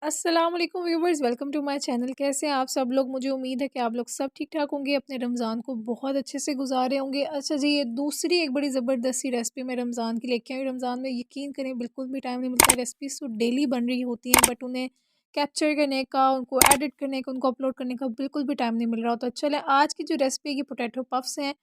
अस्सलाम वालेकुम viewers, welcome to my channel. कैसे हैं आप सब लोग? मुझे उम्मीद है कि आप लोग सब ठीक ठाक होंगे, अपने रमज़ान को बहुत अच्छे से गुजारे होंगे। अच्छा जी, ये दूसरी एक बड़ी ज़बरदस्त सी रेसिपी मैं रमज़ान की लेके आई हूँ। रमज़ान में यकीन करें बिल्कुल भी टाइम नहीं मिलता। रेसिपीज़ तो डेली बन रही होती हैं, बट उन्हें कैप्चर करने का, उनको एडिट करने का, उनको अपलोड करने का बिल्कुल भी टाइम नहीं मिल रहा होता। चलें, आज की जो रेसिपी है ये पोटैटो पफ्स हैं।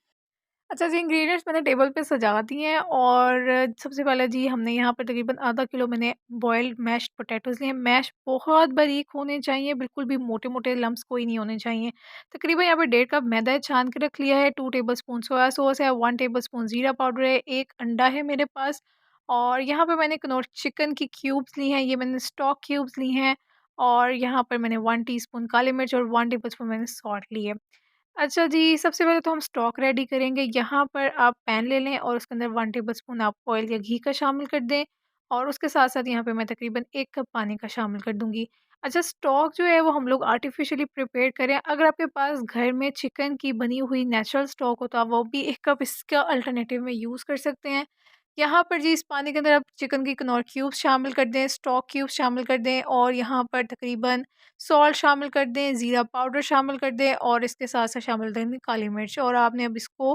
अच्छा जी, इंग्रेडिएंट्स मैंने टेबल पे सजा दिए हैं। और सबसे पहले जी हमने यहाँ पर तकरीबन आधा किलो मैंने बॉइल्ड मैश्ड पोटैटोज़ लिए हैं। मैश बहुत बारीक होने चाहिए, बिल्कुल भी मोटे-मोटे लम्प्स कोई नहीं होने चाहिए। तकरीबन यहाँ पे 1.5 कप मैदा है, छान के रख लिया है। 2 टेबलस्पून सोया सॉस है, 1 टेबलस्पून ज़ीरा पाउडर है, 1 अंडा है मेरे पास। और यहाँ पे मैंने कनौर चिकन की क्यूब्स ली हैं, ये मैंने स्टॉक क्यूब्स ली हैं। और यहाँ पर मैंने 1 टीस्पून काली मिर्च और 1 टेबलस्पून मैंने सॉल्ट ली है। अच्छा जी, सबसे पहले तो हम स्टॉक रेडी करेंगे। यहाँ पर आप पैन ले लें और उसके अंदर 1 टेबलस्पून आप ऑयल या घी का शामिल कर दें। और उसके साथ-साथ यहाँ पे मैं तकरीबन 1 कप पानी का शामिल कर दूँगी। अच्छा, स्टॉक जो है वो हम लोग आर्टिफ़िशियली प्रिपेयर करें। अगर आपके पास घर में चिकन की बनी हुई नेचुरल स्टॉक हो तो आप वो भी 1 कप इसका अल्टरनेटिव में यूज़ कर सकते हैं। यहाँ पर जी इस पानी के अंदर आप चिकन की कनौर क्यूब्स शामिल कर दें, स्टॉक क्यूब्स शामिल कर दें और यहाँ पर तकरीबन सॉल्ट शामिल कर दें, ज़ीरा पाउडर शामिल कर दें और इसके साथ-साथ शामिल देंगे काली मिर्च। और आपने अब इसको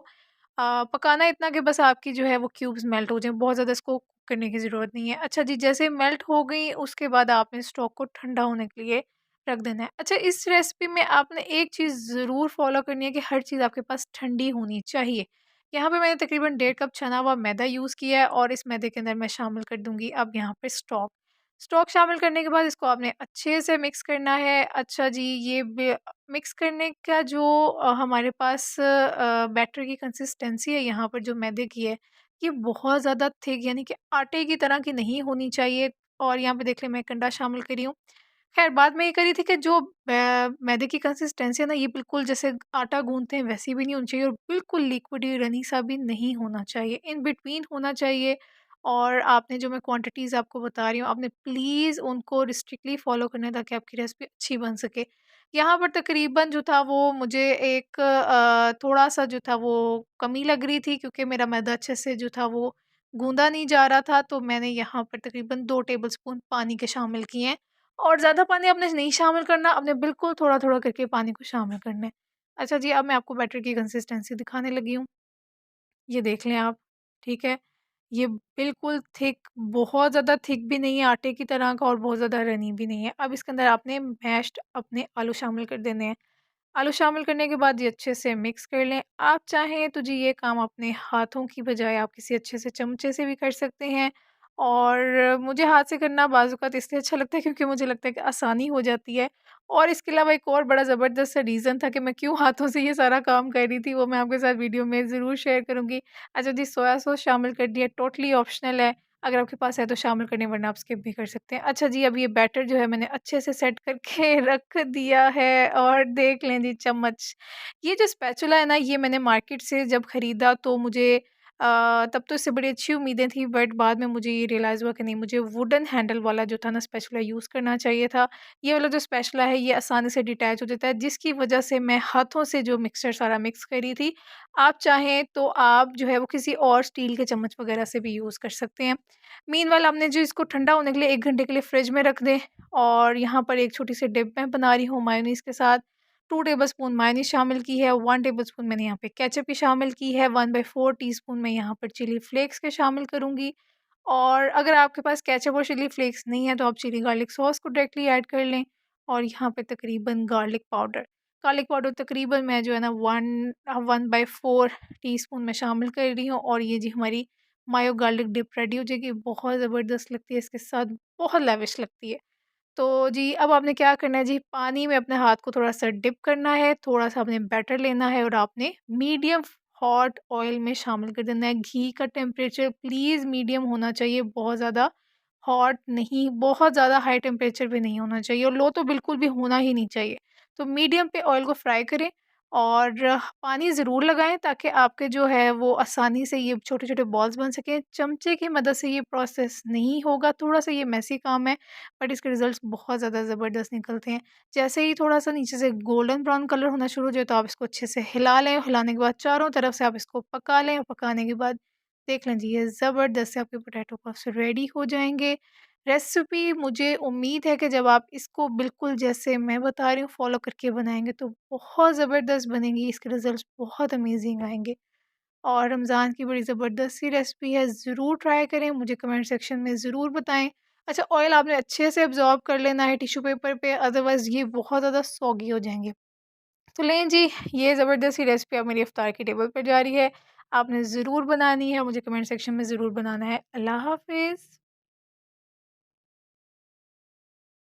पकाना है इतना कि बस आपकी जो है वो क्यूब्स मेल्ट हो जाएँ, बहुत ज़्यादा इसको कुक करने की ज़रूरत नहीं है। अच्छा जी, जैसे मेल्ट हो गई उसके बाद आपने स्टॉक को ठंडा होने के लिए रख देना है। अच्छा, इस रेसिपी में आपने एक चीज़ ज़रूर फ़ॉलो करनी है कि हर चीज़ आपके पास ठंडी होनी चाहिए। यहाँ पे मैंने तकरीबन 1.5 कप छना हुआ मैदा यूज़ किया है और इस मैदे के अंदर मैं शामिल कर दूँगी अब यहाँ पे स्टॉक। स्टॉक शामिल करने के बाद इसको आपने अच्छे से मिक्स करना है। अच्छा जी, ये मिक्स करने का जो हमारे पास बैटर की कंसिस्टेंसी है यहाँ पर जो मैदे की है, ये बहुत ज़्यादा थिक यानी कि आटे की तरह की नहीं होनी चाहिए। और यहाँ पे देख लें मैं कंडा शामिल करी हूँ। ख़ैर बाद में ये करी थी कि जो मैदे की कंसिस्टेंसी है ना, ये बिल्कुल जैसे आटा गूँथते हैं वैसी भी नहीं होनी चाहिए और बिल्कुल लिक्विडी रनी सा भी नहीं होना चाहिए, इन बिटवीन होना चाहिए। और आपने जो मैं क्वांटिटीज़ आपको बता रही हूँ, आपने प्लीज़ उनको रिस्ट्रिक्टली फ़ॉलो करना है ताकि आपकी रेसिपी अच्छी बन सके। यहाँ पर तकरीबन जो था वो मुझे एक थोड़ा-सा जो था वो कमी लग रही थी क्योंकि मेरा मैदा अच्छे से जो था वो गूँधा नहीं जा रहा था, तो मैंने यहाँ पर तकरीबन 2 टेबलस्पून पानी के शामिल किए हैं। और ज़्यादा पानी आपने नहीं शामिल करना, आपने बिल्कुल थोड़ा-थोड़ा करके पानी को शामिल करना है। अच्छा जी, अब मैं आपको बैटर की कंसिस्टेंसी दिखाने लगी हूँ। ये देख लें आप, ठीक है? ये बिल्कुल थिक, बहुत ज़्यादा थिक भी नहीं है आटे की तरह का और बहुत ज़्यादा रनी भी नहीं है। अब इसके अंदर आपने मैश्ड अपने आलू शामिल कर देने हैं। आलू शामिल करने के बाद ये अच्छे से मिक्स कर लें। आप चाहें तो जी ये काम अपने हाथों की बजाय आप किसी अच्छे से चमचे से भी कर सकते हैं। और मुझे हाथ से करना बाज़ औक़ात इसलिए अच्छा लगता है क्योंकि मुझे लगता है कि आसानी हो जाती है। और इसके अलावा एक और बड़ा ज़बरदस्त सा रीज़न था कि मैं क्यों हाथों से ये सारा काम कर रही थी, वो मैं आपके साथ वीडियो में ज़रूर शेयर करूँगी। अच्छा जी, सोया सॉस शामिल कर दिया, टोटली ऑप्शनल है। अगर आपके पास है तो शामिल करने, वरना आप स्किप भी कर सकते हैं। अच्छा जी, अब ये बैटर जो है मैंने अच्छे से सेट करके रख दिया है और देख लें जी चम्मच। ये जो स्पैचुला है ना, ये मैंने मार्केट से जब खरीदा तो मुझे तब तो इससे बड़ी अच्छी उम्मीदें थी, बट बाद में मुझे ये रियलाइज़ हुआ कि नहीं, मुझे वुडन हैंडल वाला जो था ना स्पैचुला यूज़ करना चाहिए था। ये वाला जो स्पैचुला है ये आसानी से डिटैच हो जाता है, जिसकी वजह से मैं हाथों से जो मिक्सचर सारा मिक्स करी थी। आप चाहें तो आप जो है वो किसी और स्टील के चम्मच वगैरह से भी यूज़ कर सकते हैं। मीनवाइल हमने जो इसको ठंडा होने के लिए 1 घंटे के लिए फ्रिज में रख दें। और यहाँ पर एक छोटी-सी डिप मैं बना रही हूँ मायोनीज़ के साथ। 2 टेबलस्पून मायोनीज़ शामिल की है, 1 टेबलस्पून मैंने यहाँ पे केचअप की शामिल की है, 1/4 टीस्पून मैं यहाँ पर चिली फ्लेक्स के शामिल करूँगी। और अगर आपके पास केचअप और चिली फ्लेक्स नहीं है तो आप चिली गार्लिक सॉस को डायरेक्टली ऐड कर लें। और यहाँ पे तकरीबन गार्लिक पाउडर तकरीबन मैं जो है ना 1/4 टीस्पून मैं शामिल कर रही हूँ। और ये जी हमारी मायो गार्लिक डिप रेडी हो जाएगी, बहुत ज़बरदस्त लगती है इसके साथ, बहुत लेविश लगती है। तो जी अब आपने क्या करना है जी, पानी में अपने हाथ को थोड़ा-सा डिप करना है, थोड़ा-सा आपने बैटर लेना है और आपने मीडियम हॉट ऑयल में शामिल कर देना है। घी का टेम्परेचर प्लीज़ मीडियम होना चाहिए, बहुत ज़्यादा हॉट नहीं, बहुत ज़्यादा हाई टेम्परेचर भी नहीं होना चाहिए और लो तो बिल्कुल भी होना ही नहीं चाहिए। तो मीडियम पे ऑयल को फ्राई करें और पानी ज़रूर लगाएँ ताकि आपके जो है वो आसानी से ये छोटे-छोटे बॉल्स बन सकें। चमचे की मदद से ये प्रोसेस नहीं होगा, थोड़ा-सा ये मेसी काम है, बट इसके रिज़ल्ट्स बहुत ज़्यादा ज़बरदस्त निकलते हैं। जैसे ही थोड़ा-सा नीचे से गोल्डन ब्राउन कलर होना शुरू हो जाए तो आप इसको अच्छे से हिला लें। हिलाने के बाद चारों तरफ से आप इसको पका लें और पकाने के बाद देख लें जी, ये ज़बरदस्त से आपके पोटैटो पफ्स रेडी हो जाएँगे। रेसिपी मुझे उम्मीद है कि जब आप इसको बिल्कुल जैसे मैं बता रही हूँ फ़ॉलो करके बनाएँगे तो बहुत ज़बरदस्त बनेगी, इसके रिज़ल्ट्स बहुत अमेज़िंग आएँगे। और रमज़ान की बड़ी ज़बरदस्त सी रेसिपी है, ज़रूर ट्राई करें, मुझे कमेंट सेक्शन में ज़रूर बताएँ। अच्छा, ऑयल आपने अच्छे से अब्ज़ॉर्ब कर लेना है टिश्यू पेपर पे, अदरवाइज़ ये बहुत ज़्यादा सॉगी हो जाएँगे। तो लें जी, ये ज़बरदस्त सी रेसिपी अब मेरी इफ्तार की टेबल पर जा रही है। आपने ज़रूर बनानी है, मुझे कमेंट सेक्शन में ज़रूर बनाना है। अल्लाह हाफ़िज़।